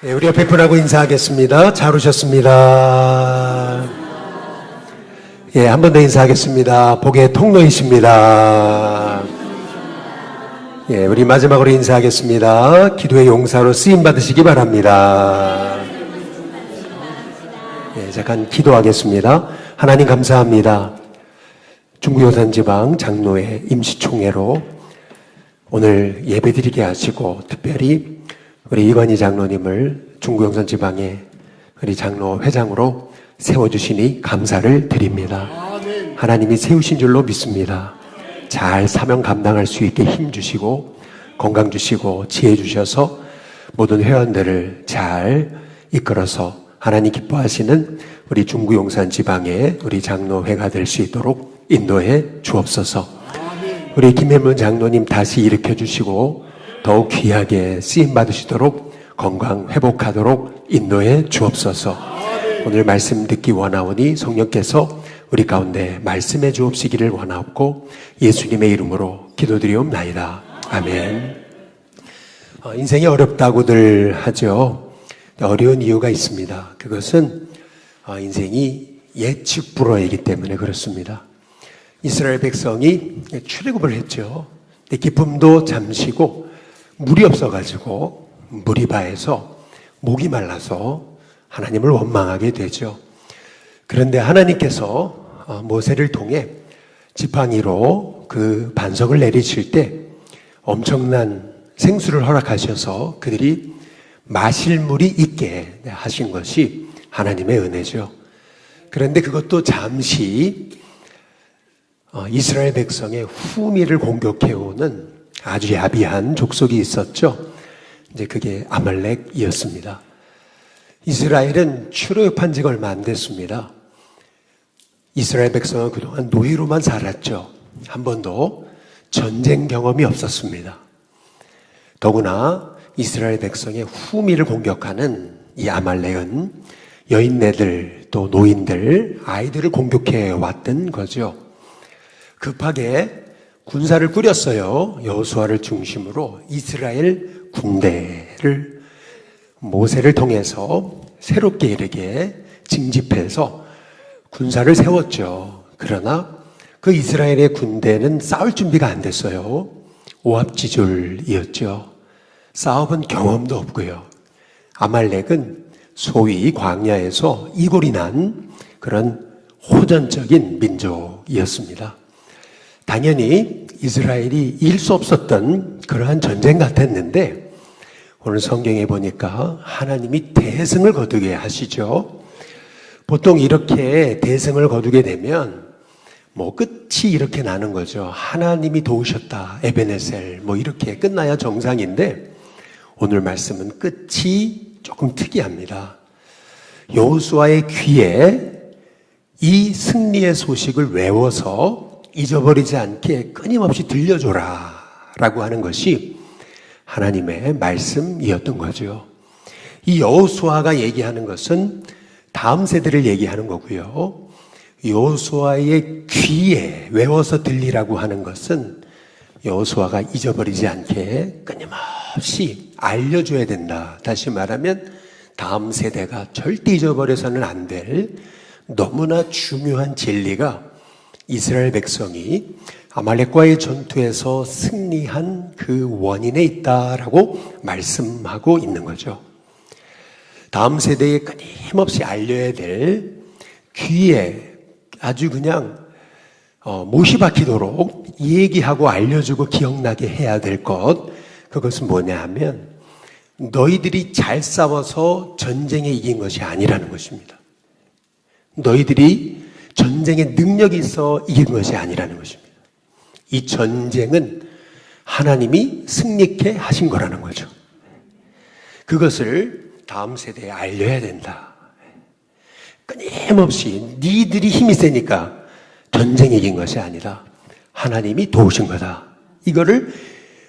네, 우리 옆에 분하고 인사하겠습니다. 잘 오셨습니다. 예, 한 번 더 인사하겠습니다. 복의 통로이십니다. 예, 우리 마지막으로 인사하겠습니다. 기도의 용사로 쓰임 받으시기 바랍니다. 예, 잠깐 기도하겠습니다. 하나님 감사합니다. 중구요산지방 장로회 임시총회로 오늘 예배드리게 하시고 특별히 우리 이관희 장로님을 중구영산지방의 우리 장로 회장으로 세워주시니 감사를 드립니다. 하나님이 세우신 줄로 믿습니다. 잘 사명 감당할 수 있게 힘 주시고 건강 주시고 지혜 주셔서 모든 회원들을 잘 이끌어서 하나님 기뻐하시는 우리 중구용산지방의 우리 장로회가 될 수 있도록 인도해 주옵소서. 우리 김혜문 장로님 다시 일으켜 주시고 더욱 귀하게 쓰임 받으시도록 건강 회복하도록 인도해 주옵소서. 오늘 말씀 듣기 원하오니 성령께서 우리 가운데 말씀해 주옵시기를 원하옵고 예수님의 이름으로 기도드리옵나이다. 아멘. 인생이 어렵다고들 하죠. 어려운 이유가 있습니다. 그것은 인생이 예측 불허이기 때문에 그렇습니다. 이스라엘 백성이 출애굽을 했죠. 근데 기쁨도 잠시고 물이 없어가지고 무리바에서 목이 말라서 하나님을 원망하게 되죠. 그런데 하나님께서 모세를 통해 지팡이로 그 반석을 내리칠 때 엄청난 생수를 허락하셔서 그들이 마실 물이 있게 하신 것이 하나님의 은혜죠. 그런데 그것도 잠시 이스라엘 백성의 후미를 공격해오는 아주 야비한 족속이 있었죠. 이제 그게 아말렉이었습니다. 이스라엘은 출애굽한 지가 얼마 안 됐습니다. 이스라엘 백성은 그동안 노예로만 살았죠. 한 번도 전쟁 경험이 없었습니다. 더구나 이스라엘 백성의 후미를 공격하는 이 아말렉은 여인네들 또 노인들 아이들을 공격해 왔던 거죠. 급하게 군사를 꾸렸어요. 여호수아를 중심으로 이스라엘 군대를 모세를 통해서 새롭게 이르게 징집해서 군사를 세웠죠. 그러나 그 이스라엘의 군대는 싸울 준비가 안 됐어요. 오합지졸이었죠. 싸워본 경험도 없고요. 아말렉은 소위 광야에서 이골이 난 그런 호전적인 민족이었습니다. 당연히 이스라엘이 이길 수 없었던 그러한 전쟁 같았는데 오늘 성경에 보니까 하나님이 대승을 거두게 하시죠. 보통 이렇게 대승을 거두게 되면 끝이 이렇게 나는 거죠. 하나님이 도우셨다. 에베네셀 이렇게 끝나야 정상인데 오늘 말씀은 끝이 조금 특이합니다. 여호수아의 귀에 이 승리의 소식을 외워서 잊어버리지 않게 끊임없이 들려줘라 라고 하는 것이 하나님의 말씀이었던 거죠. 이 여호수아가 얘기하는 것은 다음 세대를 얘기하는 거고요. 여호수아의 귀에 외워서 들리라고 하는 것은 여호수아가 잊어버리지 않게 끊임없이 알려줘야 된다. 다시 말하면 다음 세대가 절대 잊어버려서는 안 될 너무나 중요한 진리가 이스라엘 백성이 아말렉과의 전투에서 승리한 그 원인에 있다라고 말씀하고 있는 거죠. 다음 세대에 끊임없이 알려야 될 귀에 아주 그냥 못이 박히도록 얘기하고 알려주고 기억나게 해야 될 것, 그것은 뭐냐 하면 너희들이 잘 싸워서 전쟁에 이긴 것이 아니라는 것입니다. 너희들이 전쟁에 능력이 있어 이긴 것이 아니라는 것입니다. 이 전쟁은 하나님이 승리케 하신 거라는 거죠. 그것을 다음 세대에 알려야 된다. 끊임없이 니들이 힘이 세니까 전쟁에 이긴 것이 아니라 하나님이 도우신 거다. 이거를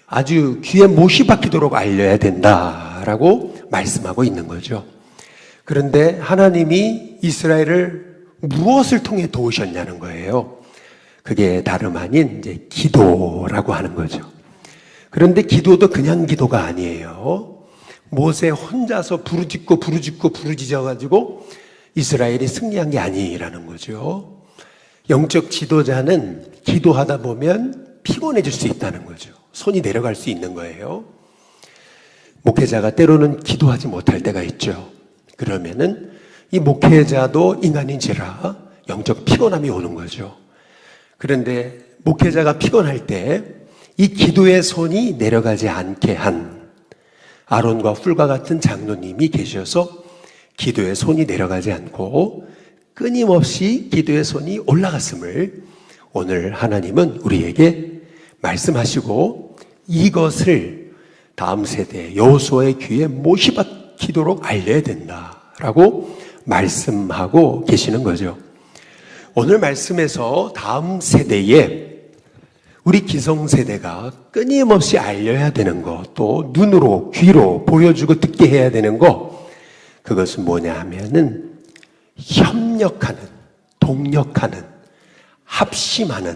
아주 귀에 못이 박히도록 알려야 된다라고 말씀하고 있는 거죠. 그런데 하나님이 이스라엘을 무엇을 통해 도우셨냐는 거예요. 그게 다름 아닌 이제 기도라고 하는 거죠. 그런데 기도도 그냥 기도가 아니에요. 모세 혼자서 부르짖어가지고 이스라엘이 승리한 게 아니라는 거죠. 영적 지도자는 기도하다 보면 피곤해질 수 있다는 거죠. 손이 내려갈 수 있는 거예요. 목회자가 때로는 기도하지 못할 때가 있죠. 그러면은 이 목회자도 인간인지라 영적 피곤함이 오는 거죠. 그런데 목회자가 피곤할 때 이 기도의 손이 내려가지 않게 한 아론과 훌과 같은 장로님이 계셔서 기도의 손이 내려가지 않고 끊임없이 기도의 손이 올라갔음을 오늘 하나님은 우리에게 말씀하시고 이것을 다음 세대 여호수아의 귀에 못이 박히도록 알려야 된다라고 말씀하고 계시는 거죠. 오늘 말씀에서 다음 세대에 우리 기성세대가 끊임없이 알려야 되는 것, 또 눈으로 귀로 보여주고 듣게 해야 되는 것, 그것은 뭐냐 하면은 협력하는, 동력하는, 합심하는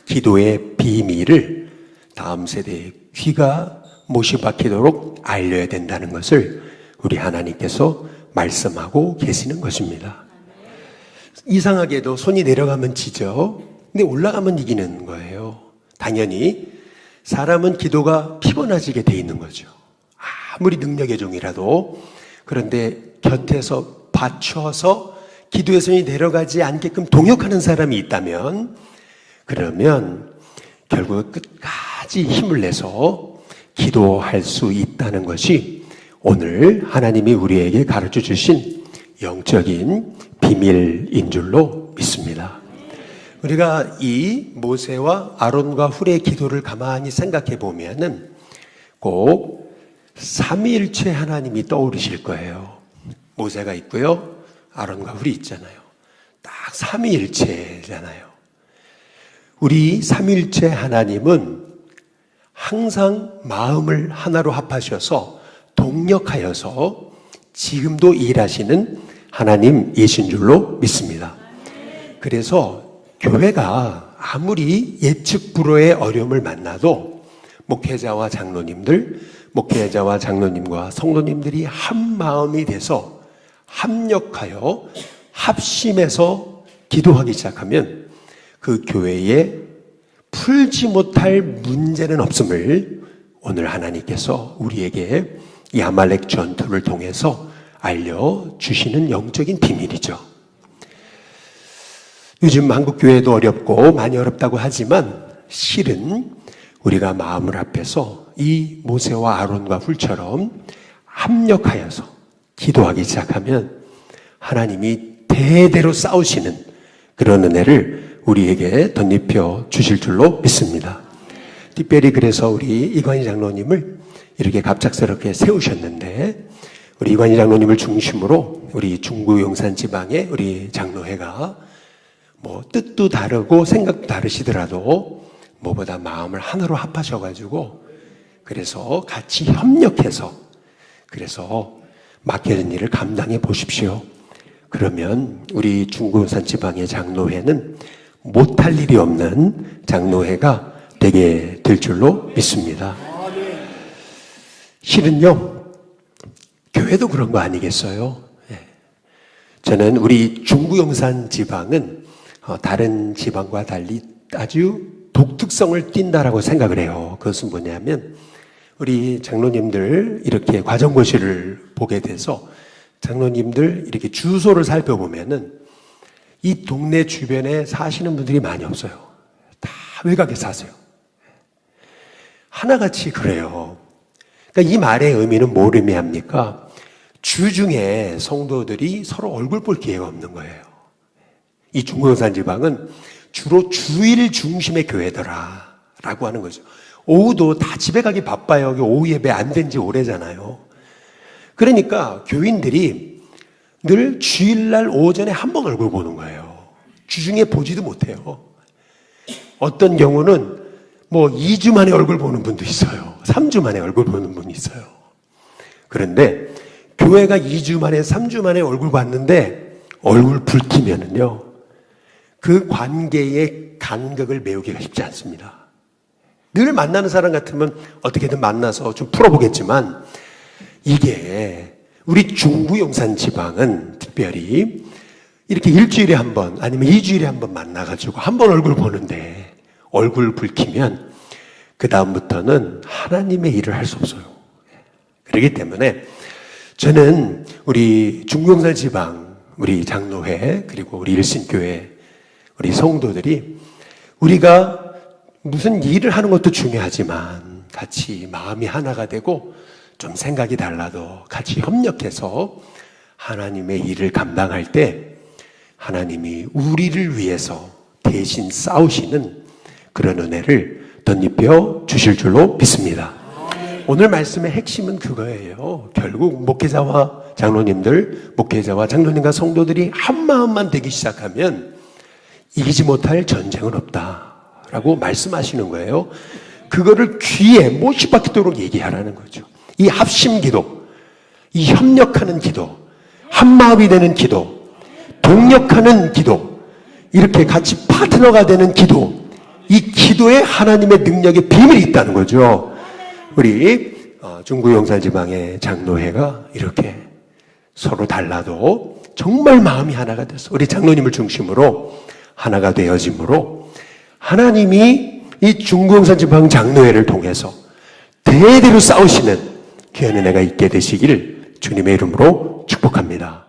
기도의 비밀을 다음 세대의 귀가 못이 박히도록 알려야 된다는 것을 우리 하나님께서 말씀하고 계시는 것입니다. 이상하게도 손이 내려가면 지죠. 근데 올라가면 이기는 거예요. 당연히 사람은 기도가 피곤해지게 돼 있는 거죠. 아무리 능력의 종이라도. 그런데 곁에서 받쳐서 기도의 손이 내려가지 않게끔 동역하는 사람이 있다면, 그러면 결국 끝까지 힘을 내서 기도할 수 있다는 것이 오늘 하나님이 우리에게 가르쳐 주신 영적인 비밀인 줄로 믿습니다. 우리가 이 모세와 아론과 훌의 기도를 가만히 생각해 보면은 꼭 삼위일체 하나님이 떠오르실 거예요. 모세가 있고요, 아론과 훌이 있잖아요. 딱 삼위일체잖아요. 우리 삼위일체 하나님은 항상 마음을 하나로 합하셔서 동력하여서 지금도 일하시는 하나님이신 줄로 믿습니다. 그래서 교회가 아무리 예측 불허의 어려움을 만나도 목회자와 장로님과 성도님들이 한 마음이 돼서 합력하여 합심해서 기도하기 시작하면 그 교회에 풀지 못할 문제는 없음을 오늘 하나님께서 우리에게 이 아말렉 전투를 통해서 알려주시는 영적인 비밀이죠. 요즘 한국교회도 어렵고 많이 어렵다고 하지만 실은 우리가 마음을 합해서 이 모세와 아론과 훌처럼 합력하여서 기도하기 시작하면 하나님이 대대로 싸우시는 그런 은혜를 우리에게 덧입혀 주실 줄로 믿습니다. 특별히 그래서 우리 이관희 장로님을 이렇게 갑작스럽게 세우셨는데, 우리 이관희 장로님을 중심으로 우리 중구 용산 지방의 우리 장로회가 뜻도 다르고 생각도 다르시더라도 뭐보다 마음을 하나로 합하셔가지고 그래서 같이 협력해서 그래서 맡겨진 일을 감당해 보십시오. 그러면 우리 중구용산 지방의 장로회는 못할 일이 없는 장로회가 되게 될 줄로 믿습니다. 실은요, 교회도 그런 거 아니겠어요? 저는 우리 중구용산 지방은 다른 지방과 달리 아주 독특성을 띈다라고 생각을 해요. 그것은 뭐냐면 우리 장로님들 이렇게 과정고시를 보게 돼서 장로님들 이렇게 주소를 살펴보면은 이 동네 주변에 사시는 분들이 많이 없어요. 다 외곽에 사세요. 하나같이 그래요. 그러니까 이 말의 의미는 뭘 의미합니까? 주중에 성도들이 서로 얼굴 볼 기회가 없는 거예요. 이 중구용산 지방은 주로 주일 중심의 교회더라 라고 하는 거죠. 오후도 다 집에 가기 바빠요. 오후 예배 안 된 지 오래잖아요. 그러니까 교인들이 늘 주일날 오전에 한 번 얼굴 보는 거예요. 주중에 보지도 못해요. 어떤 경우는 2주 만에 얼굴 보는 분도 있어요. 3주 만에 얼굴 보는 분이 있어요. 그런데 교회가 2주 만에 3주 만에 얼굴 봤는데 얼굴 붉히면은요, 그 관계의 간격을 메우기가 쉽지 않습니다. 늘 만나는 사람 같으면 어떻게든 만나서 좀 풀어보겠지만 이게 우리 중구 용산 지방은 특별히 이렇게 일주일에 한 번 아니면 2주일에 한 번 만나가지고 한 번 얼굴 보는데 얼굴 붉히면 그 다음부터는 하나님의 일을 할 수 없어요. 그렇기 때문에 저는 우리 중구용산 지방 우리 장로회 그리고 우리 일신교회 우리 성도들이 우리가 무슨 일을 하는 것도 중요하지만 같이 마음이 하나가 되고 좀 생각이 달라도 같이 협력해서 하나님의 일을 감당할 때 하나님이 우리를 위해서 대신 싸우시는 그런 은혜를 덧입혀 주실 줄로 믿습니다. 오늘 말씀의 핵심은 그거예요. 결국 목회자와 장로님들, 목회자와 장로님과 성도들이 한 마음만 되기 시작하면 이기지 못할 전쟁은 없다라고 말씀하시는 거예요. 그거를 귀에 못이 박히도록 얘기하라는 거죠. 이 합심 기도, 이 협력하는 기도, 한 마음이 되는 기도, 동력하는 기도, 이렇게 같이 파트너가 되는 기도, 이 기도에 하나님의 능력의 비밀이 있다는 거죠. 우리 중구 용산 지방의 장로회가 이렇게 서로 달라도 정말 마음이 하나가 돼서 우리 장로님을 중심으로 하나가 되어짐으로 하나님이 이 중구 용산 지방 장로회를 통해서 대대로 싸우시는 귀한 은혜가 있게 되시기를 주님의 이름으로 축복합니다.